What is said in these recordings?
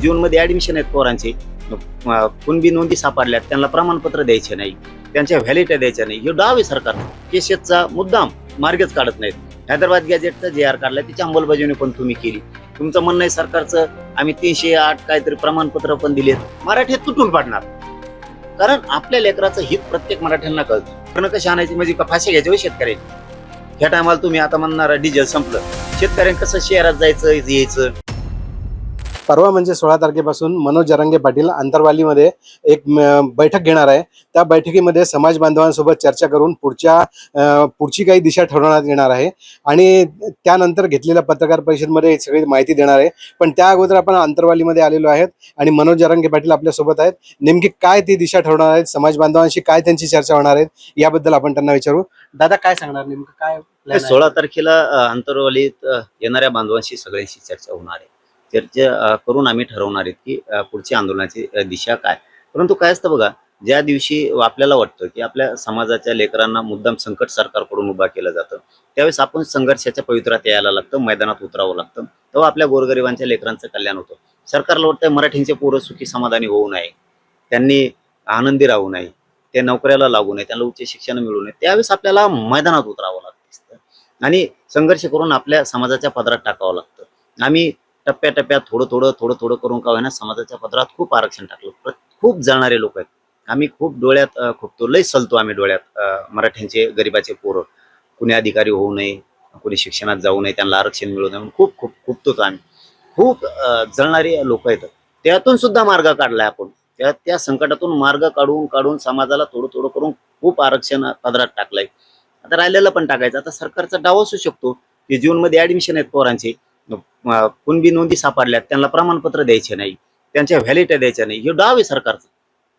जूनमध्ये ऍडमिशन आहेत पोरांचे, कुणबी नोंदी सापडल्यात त्यांना प्रमाणपत्र द्यायचे नाही, त्यांच्या व्हॅलिडिटी द्यायच्या नाही. हे डाव आहे सरकार. केसेसचा मुद्दाम मार्गच काढत नाहीत. हैदराबाद गॅजेटचा जे आर काढला त्याची अंमलबजावणी पण तुम्ही केली. तुमचं म्हणणं आहे सरकारचं आम्ही 308 काहीतरी प्रमाणपत्र पण दिलेत. मराठी तुटून पडणार, कारण आपल्या लेकराचं हित प्रत्येक मराठ्यांना कळतं. कशी आणायची म्हणजे का फाशी घ्यायची शेतकऱ्यांनी? ह्या टायमाला तुम्ही आता म्हणणार डिझेल संपलं, शेतकऱ्यांनी कसं शहरात जायचं यायचं? परवा म्हणजे 16 तारखेपासून मनोज जरांगे पाटील आंतरवालीमध्ये एक बैठक घेणार आहे. त्या बैठकीमध्ये समाज बांधवांसोबत चर्चा करून पुढची काही दिशा ठरवण्यात येणार आहे आणि त्यानंतर घेतलेल्या पत्रकार परिषदेमध्ये सगळी माहिती देणार आहे. पण त्या अगोदर आपण आंतरवालीमध्ये आलेलो आहेत आणि मनोज जरांगे पाटील आपल्यासोबत आहेत. नेमकी काय ती दिशा ठरवणार आहेत, समाज बांधवांशी काय त्यांची चर्चा होणार आहे, याबद्दल आपण त्यांना विचारू. दादा, काय सांगणार नेमकं काय plan आहे? 16 तारखेला आंतरवालीत येणाऱ्या बांधवांशी सगळ्यांशी चर्चा होणार आहे. चर्चा करून आम्ही ठरवणार आहेत की पुढची आंदोलनाची दिशा काय. परंतु काय असतं बघा, ज्या दिवशी आपल्याला वाटतं की आपल्या समाजाच्या लेकरांना मुद्दाम संकट सरकारकडून उभा केलं जातं, त्यावेळेस आपण संघर्षाच्या पवित्र्यात यायला लागतं, मैदानात उतरावं लागतं. तेव्हा आपल्या गोरगरिबांच्या लेकरांचं कल्याण होतं. सरकारला वाटतं मराठींचे पोरं सुखी समाधानी होऊ नये, त्यांनी आनंदी राहू नये, ते नोकऱ्याला लागू नये, त्यांना उच्च शिक्षण मिळू नये. त्यावेळेस आपल्याला मैदानात उतरावं लागतं आणि संघर्ष करून आपल्या समाजाच्या पदरात टाकावं लागतं. आम्ही टप्प्याटप्प्यात थोडं थोडं करून का होईना समाजाच्या पदरात खूप आरक्षण टाकलं. खूप जळणारे लोक आहेत. आम्ही खूप डोळ्यात खुपतो, लय सलतो आम्ही डोळ्यात. मराठ्यांचे गरिबाचे पोरं कुणी अधिकारी होऊ नये, कुणी शिक्षणात जाऊ नये, त्यांना आरक्षण मिळू नये म्हणून खूप खूप खुपतोच आम्ही. खूप जळणारे लोक आहेत. त्यातून सुद्धा मार्ग काढलाय आपण. त्या संकटातून मार्ग काढून समाजाला थोडं करून खूप आरक्षण पदरात टाकलंय. आता राहिलेलं पण टाकायचं. आता सरकारचा डाव असू शकतो की जूनमध्ये ऍडमिशन आहेत पोरांचे, कुणबी नोंदी सापडल्यात त्यांना प्रमाणपत्र द्यायचे नाही, त्यांच्या व्हॅलिडिटी द्यायच्या नाही. हे डाव आहे सरकारचं.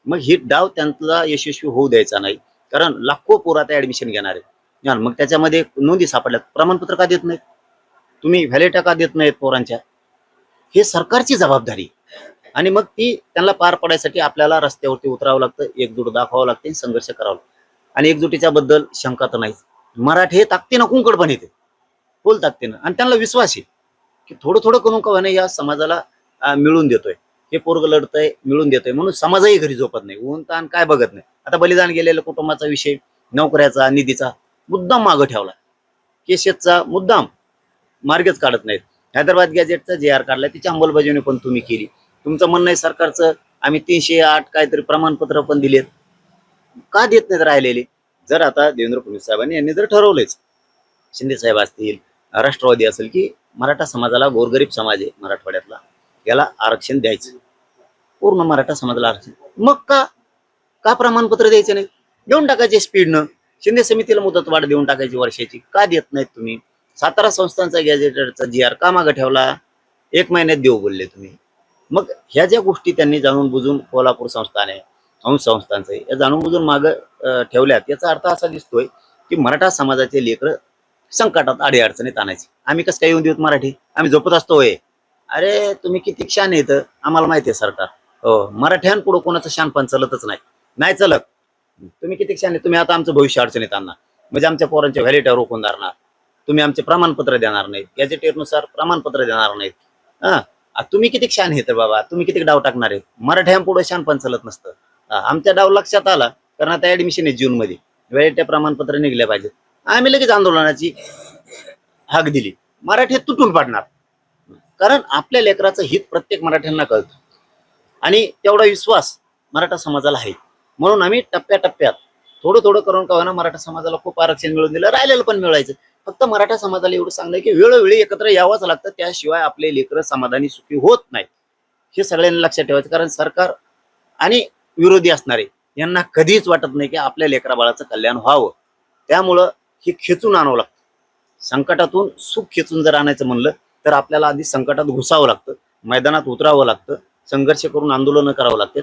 मग ही डाव त्यांना यशस्वी होऊ द्यायचा नाही, कारण लाखो पोरं आता ऍडमिशन घेणार आहेत. मग त्याच्यामध्ये नोंदी सापडल्यात, प्रमाणपत्र का देत नाहीत तुम्ही, व्हॅलिडिटी का देत नाहीत पोरांच्या? हे सरकारची जबाबदारी. आणि मग ती त्यांना पार पडायसाठी आपल्याला रस्त्यावरती उतरावं लागतं, एकजूट दाखवावं लागते, संघर्ष करावं लागतं. आणि एकजुटीच्या बद्दल शंका तर नाहीच. मराठी हे ताकदीनं कुंकड पण येते, फुल ताकदीनं. आणि त्यांना विश्वास आहे की थोडं करून का होईना या समाजाला मिळून देतोय. हे पोरग लढतंय, मिळून देतोय, म्हणून समाजही घरी झोपत नाही, ऊन ताण काय बघत नाही. आता बलिदान गेलेल्या कुटुंबाचा विषय, नोकऱ्याचा, निधीचा मुद्दाम मागं ठेवला. केसेसचा मुद्दाम मार्गच काढत नाहीत. हैदराबाद गॅजेटचा जे आर काढला त्याची अंमलबजावणी पण तुम्ही केली. तुमचं म्हणणं आहे सरकारचं आम्ही 308 काहीतरी प्रमाणपत्र पण दिलेत. का देत नाहीत राहिलेले? जर आता देवेंद्र फडणवीस साहेबांनी यांनी जर ठरवलेच, शिंदे साहेब असतील, राष्ट्रवादी असेल, की मराठा समाजाला, गोरगरीब समाज आहे मराठवाड्यातला, याला आरक्षण द्यायचं, पूर्ण मराठा समाजाला आरक्षण, मग का प्रमाणपत्र द्यायचं नाही? देऊन टाकायचे स्पीडनं. शिंदे समितीला मुदतवाढ देऊन टाकायची वर्षाची. का देत नाहीत तुम्ही? सातारा संस्थांचा गॅजेटरचा जी आर का मागं ठेवला? 1 महिन्यात देऊ बोलले तुम्ही. मग ह्या ज्या गोष्टी त्यांनी जाणून बुजून, कोल्हापूर संस्थान आहे, अंश संस्थांचं आहे, या जाणून बुजून मागं ठेवल्यात. याचा अर्थ असा दिसतोय की मराठा समाजाचे लेकरं संकटात, अडीअडचणीत आणायचे. आम्ही कसं काय येऊन देऊत मराठी? आम्ही झोपत असतो होय? अरे तुम्ही किती शान येत आम्हाला माहिती आहे सरकार. हो, मराठ्यांपुढं कोणाचं शानपण चलतच नाही चलत. तुम्ही किती शान आहे? तुम्ही आता आमचं भविष्य अडचणीत आणणार, म्हणजे आमच्या पोरांच्या व्हॅलिडिटी रोखून धरणार. तुम्ही आमचे प्रमाणपत्र देणार नाहीत, गॅजेटेरनुसार प्रमाणपत्र देणार नाहीत. तुम्ही किती शान आहे तर बाबा, तुम्ही किती डाव टाकणार आहेत? मराठ्यांपुढे शानपण चलत नसतं. आमच्या डाव लक्षात आला, कारण आता ऍडमिशन आहे जूनमध्ये, व्हॅलिडिटी प्रमाणपत्र निघले पाहिजेत. आम्ही लगेच आंदोलनाची हाक दिली. मराठी तुटून पडणार, कारण आपल्या लेकराचं हित प्रत्येक मराठ्यांना कळतं आणि तेवढा विश्वास मराठा समाजाला आहे. म्हणून आम्ही टप्प्याटप्प्यात थोडं करून का होईना मराठा समाजाला खूप आरक्षण मिळवून दिलं, राहिलेलं पण मिळवायचं. फक्त मराठा समाजाला एवढं सांगणं की वेळोवेळी एकत्र यावंच लागतं, त्याशिवाय आपले लेकरं समाधानी सुखी होत नाहीत. हे सगळ्यांनी लक्षात ठेवायचं, कारण सरकार आणि विरोधी असणारे यांना कधीच वाटत नाही की आपल्या लेकरा बाळाचं कल्याण व्हावं. त्यामुळं हे खेचून आणावं लागतं. संकटातून सुख खेचून जर आणायचं म्हणलं तर आपल्याला आधी संकटात घुसावं लागतं, मैदानात उतरावं लागतं, संघर्ष करून आंदोलनं करावं लागतात,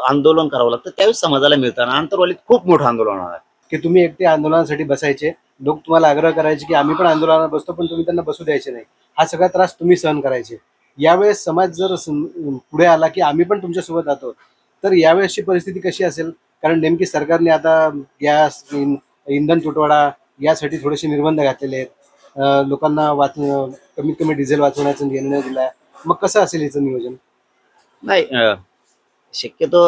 आंदोलन करावं लागतं. त्यावेळेस समाजाला मिळतं. आंतरवालीत खूप मोठं आंदोलन होणार आहे. की तुम्ही एकटे आंदोलनासाठी बसायचे, लोक तुम्हाला आग्रह करायचे की आम्ही पण आंदोलनात बसतो, पण तुम्ही त्यांना बसू द्यायचे नाही. हा सगळा त्रास तुम्ही सहन करायचे. यावेळेस समाज जर पुढे आला की आम्ही पण तुमच्यासोबत जातो, तर यावेळेसची परिस्थिती कशी असेल? कारण नेमकी सरकारने आता गॅस, इंधन तुटवडा यासाठी थोडेसे निर्बंध घातलेले आहेत. लोकांना कमीत कमी डिझेल वाचवण्याचा निर्णय दिला आहे. मग कसं असेल याचं नियोजन? नाही शक्यतो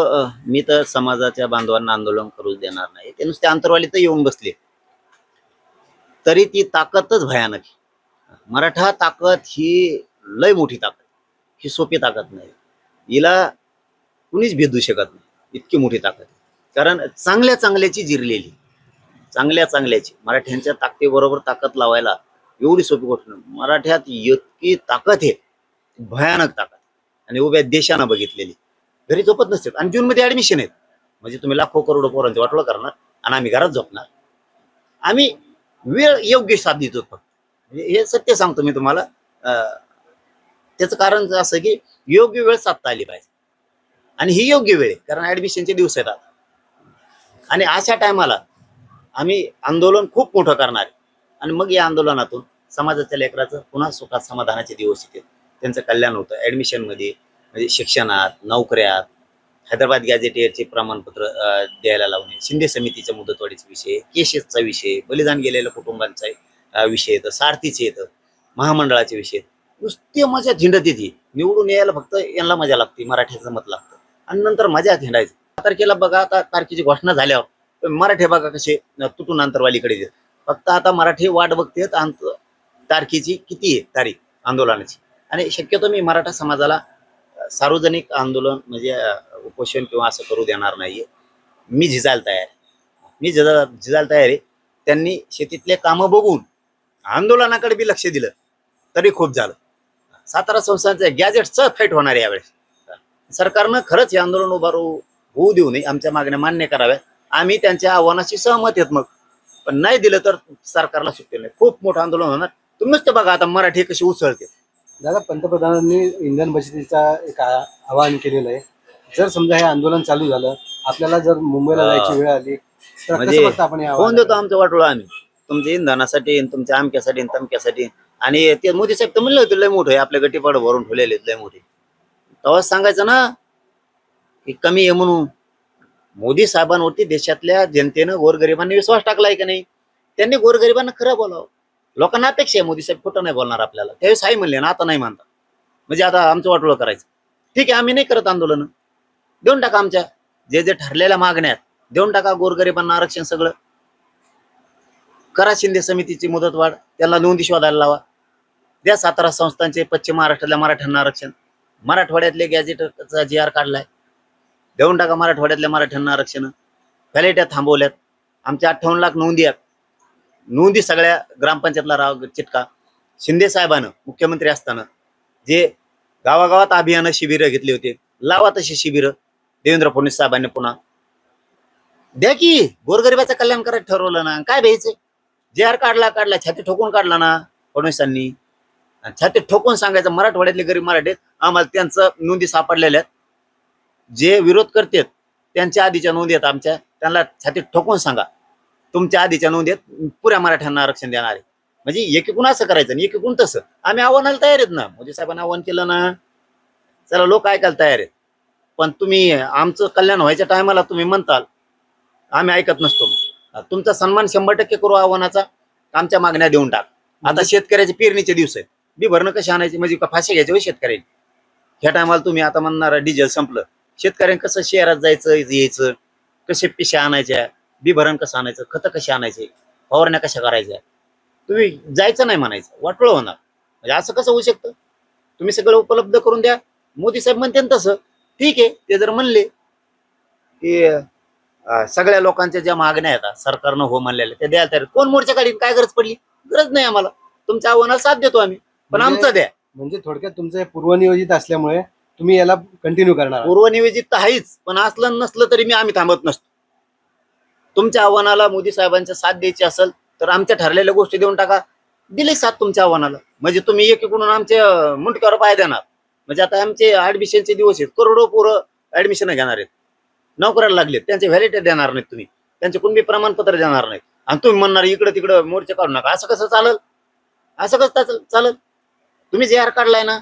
मी तर समाजाच्या बांधवांना आंदोलन करूच देणार नाही. ते नुसते अंतरवालीत येऊन बसले तरी ती ताकदच भयानक आहे. मराठा ताकद ही लय मोठी ताकद, ही सोपी ताकद नाही. हिला कुणीच भेदू शकत नाही, इतकी मोठी ताकद आहे. कारण चांगल्या चांगल्याची जिरलेली, चांगल्या चांगल्याची मराठ्यांच्या ताकदीबरोबर ताकद लावायला एवढी सोपी गोष्ट नाही. मराठ्यात इतकी ताकद आहे, भयानक ताकद. आणि उभ्या देशानं बघितलेली, घरी झोपत नसते आणि जून मध्ये ऍडमिशन आहेत. म्हणजे तुम्ही लाखो करोडो पोरांचे वाटोळं करणार आणि आम्ही घरात झोपणार. आम्ही वेळ योग्य साथ देतो फक्त. म्हणजे हे सत्य सांगतो मी तुम्हाला. त्याचं कारण असं की योग्य वेळ साधता आली पाहिजे आणि ही योग्य वेळ आहे, कारण ऍडमिशनचे दिवस येतात. आणि अशा टायमाला आम्ही आंदोलन खूप मोठं करणार आहे. आणि मग या आंदोलनातून समाजाच्या लेकराचं पुन्हा सुखात समाधानाचे दिवस येतील, त्यांचं कल्याण होतं. ऍडमिशन मध्ये म्हणजे शिक्षणात, नोकऱ्यात, हैदराबाद गॅझेटियरचे प्रमाणपत्र द्यायला लावणे, शिंदे समितीच्या मुदतवाढीचा विषय, केसेसचा विषय, बलिदान गेलेल्या कुटुंबांचा विषय येतं, सारथीचे येतं, महामंडळाचे विषय. नुसती मजा झिंडत येते. निवडून यायला फक्त यांना मजा लागते, मराठ्याचं मत लागतं आणि नंतर मजा झिंडायचं. 6 तारखेला बघा, आता तारखेची घोषणा झाल्यावर मराठे बघा कसे तुटून अंतरवालीकडे येतात. फक्त आता मराठी वाट बघतेत तारखेची किती आहे तारीख आंदोलनाची. आणि शक्यतो मी मराठा समाजाला सार्वजनिक आंदोलन म्हणजे उपोषण किंवा असं करू देणार नाहीये. मी झिजायला तयार आहे. झिजायला तयार आहे. त्यांनी शेतीतले कामं बघून आंदोलनाकडे बी लक्ष दिलं तरी खूप झालं. सातारा संस्थांचं गॅजेटचं फाईट होणार आहे यावेळेस. सरकारनं खरंच हे आंदोलन होऊ देऊ नये, आमच्या मागण्या मान्य कराव्या. आम्ही त्यांच्या आव्हानाशी सहमत आहेत. मग पण नाही दिलं तर सरकारला सुट्टी नाही, खूप मोठं आंदोलन होणार. तुम्ही नुसतं बघा आता मराठी कशी उसळते. दादा, पंतप्रधानांनी इंधन बचतीचा एक आवाहन केलेलं आहे. जर समजा हे आंदोलन चालू झालं, आपल्याला जर मुंबईला जायची वेळ आली तर म्हणजे कसं बघता आपण हे फोन आव्हान? देतो आमचं वाटोळं आम्ही, तुमच्या इंधनासाठी, तुमच्या आमक्यासाठी, तमक्यासाठी. आणि ते मोदी साहेब तर म्हणले होते लय मोठं आहे, आपल्या गटीपाड भरून ठेवलेले लय मोठे. तेव्हाच सांगायचं ना की कमी आहे म्हणून. मोदी साहेबांवरती देशातल्या जनतेनं गोरगरिबांनी विश्वास टाकलाय की नाही? त्यांनी गोरगरिबांना खरं बोलावं. लोकांना अपेक्षा आहे मोदी साहेब खोटं नाही बोलणार आपल्याला. त्यावेळेस आई म्हणले ना, आता नाही म्हणतात. म्हणजे आता आमचं वाटोळं करायचं. ठीक आहे, आम्ही नाही करत आंदोलन. देऊन टाका आमच्या जे जे ठरलेल्या मागण्यात, देऊन टाका गोरगरिबांना आरक्षण सगळं. करा शिंदे समितीची मुदतवाढ, त्यांना नोंदी शोधायला लावा. द्या सातारा संस्थांचे पश्चिम महाराष्ट्रातल्या मराठ्यांना आरक्षण. मराठवाड्यातले गॅजेटचा जी आर काढलाय, देऊन टाका मराठवाड्यातल्या मराठ्यांना आरक्षण. व्हॅलिट्या थांबवल्यात. आमच्या 58 लाख नोंदी आहेत. नोंदी सगळ्या ग्रामपंचायतला राव चिटका. शिंदे साहेबानं मुख्यमंत्री असताना जे गावागावात अभियान शिबिरं घेतली होती, लावा तशी शिबिरं देवेंद्र फडणवीस साहेबांनी पुन्हा. द्या की, गोरगरिबाचं कल्याण करायचं ठरवलं ना, काय भ्यायचं? जे आर काढला, छाती ठोकून काढला ना फडणवीसांनी. आणि छाती ठोकून सांगायचं मराठवाड्यातले गरीब मराठे आम्हाला त्यांचं नोंदी सापडलेल्या आहेत. जे विरोध करतात त्यांच्या आधीच्या नोंदी आहेत आमच्या, त्यांना छातीत ठोकून सांगा तुमच्या आधीच्या नोंदीत पुऱ्या मराठ्यांना आरक्षण देणार आहे. म्हणजे एकीकडून असं करायचं आणि एकीकडून तसं. आम्ही आव्हानाला तयार आहेत ना. मोदी साहेबांना आव्हान केलं ना, चला लोक ऐकायला तयार आहेत. पण तुम्ही आमचं कल्याण व्हायच्या टायमाला तुम्ही म्हणताल, आम्ही ऐकत नसतो. मग तुमचा सन्मान 100% करू आव्हानाचा. आमच्या मागण्या देऊन टाक. आता शेतकऱ्याचे पेरणीचे दिवस आहेत, बी भरणं कशी आणायची? म्हणजे का फाशी घ्यायची शेतकऱ्यांनी? ह्या टायमाला तुम्ही आता म्हणणार डिझेल संपलं, शेतकऱ्यांनी कसं शहरात जायचं यायचं, कसे पिशा आणायच्या, बी भरण कसं आणायचं, खतं कशी आणायचे, फवारण्या कशा करायच्या? तुम्ही जायचं नाही म्हणायचं, वाटोळं होणार. म्हणजे असं कसं होऊ शकतं? तुम्ही सगळं उपलब्ध करून द्या. मोदी साहेब म्हणते तसं ठीक आहे. ते जर म्हणले की सगळ्या लोकांच्या ज्या मागण्या आहेत सरकारनं हो म्हणलेल्या त्या द्यायला तयार. कोण मोर्चा काढीन? काय गरज पडली? गरज नाही आम्हाला. तुमच्या आव्हानाला साथ देतो आम्ही, पण आमचं द्या. म्हणजे थोडक्यात तुमचं हे पूर्वनियोजित असल्यामुळे तुम्ही याला कंटिन्यू करणार. पूर्वनियोजित तर आहेच, पण असलं नसलं तरी आम्ही थांबत नसतो. तुमच्या आव्हानाला मोदी साहेबांच्या साथ द्यायची असेल तर आमच्या ठरलेल्या गोष्टी देऊन टाका. दिली साथ तुमच्या आव्हानाला, म्हणजे तुम्ही एकीकडून आमच्या मुंडक्यावर पाय देणार. म्हणजे आता आमचे ऍडमिशनचे दिवस आहेत, करोडो पोरं ऍडमिशन घेणार आहेत, नोकऱ्याला लागलेत, त्यांचे व्हॅलिडिटी देणार नाहीत तुम्ही, त्यांचे कुणबी प्रमाणपत्र देणार नाहीत. आणि तुम्ही म्हणणार इकडे तिकडे मोर्चे काढू नका. असं कसं चालल? असं कसं चालल? तुम्ही जे आर काढलाय ना,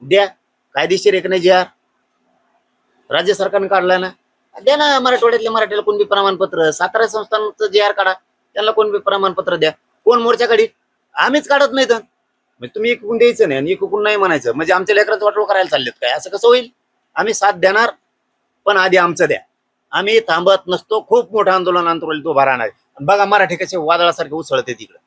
द्या. कायदेशीर एक नाही जे आर राज्य सरकारने काढलाय ना, द्या ना. मराठवाड्यातल्या मराठ्याला कोणबी प्रमाणपत्र, सातारा संस्थांचं जे आर काढा, त्यांना कोणबी प्रमाणपत्र द्या. कोण मोर्चा काढी? आम्हीच काढत नाही तर. म्हणजे तुम्ही एकूण द्यायचं नाही आणि एकूण नाही म्हणायचं, म्हणजे आमच्या लेकराचं वाटोळ करायला चाललेत काय? असं कसं होईल? आम्ही साथ देणार, पण आधी आमचं द्या. आम्ही थांबत नसतो. खूप मोठं आंदोलन अंतरवालीत उभा राहणार आहे. बघा मराठी कसे वादळासारखे उसळते तिकडे.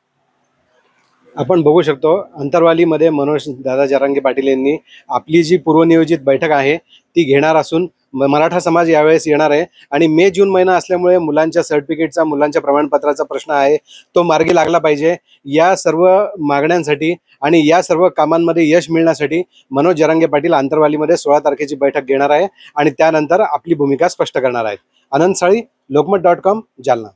आपण बघू शकतो अंतरवालीमध्ये मनोज दादा जरांगे पाटील यांनी आपली जी पूर्वनियोजित बैठक आहे ती घेणार असून मराठा समाज यावेळेस येणार आहे आणि मे जून महिना असल्यामुळे मुलांच्या सर्टिफिकेटचा मुलांच्या प्रमाणपत्राचा प्रश्न आहे तो मार्गी लागला पाहिजे. या सर्व मागण्यांसाठी आणि या सर्व कामांमध्ये यश मिळण्यासाठी मनोज जरांगे पाटील अंतरवालीमध्ये 16 तारखेची बैठक घेणार आहे आणि त्यानंतर आपली भूमिका स्पष्ट करणार आहेत. आनंद साळी, लोकमत.com, जालना.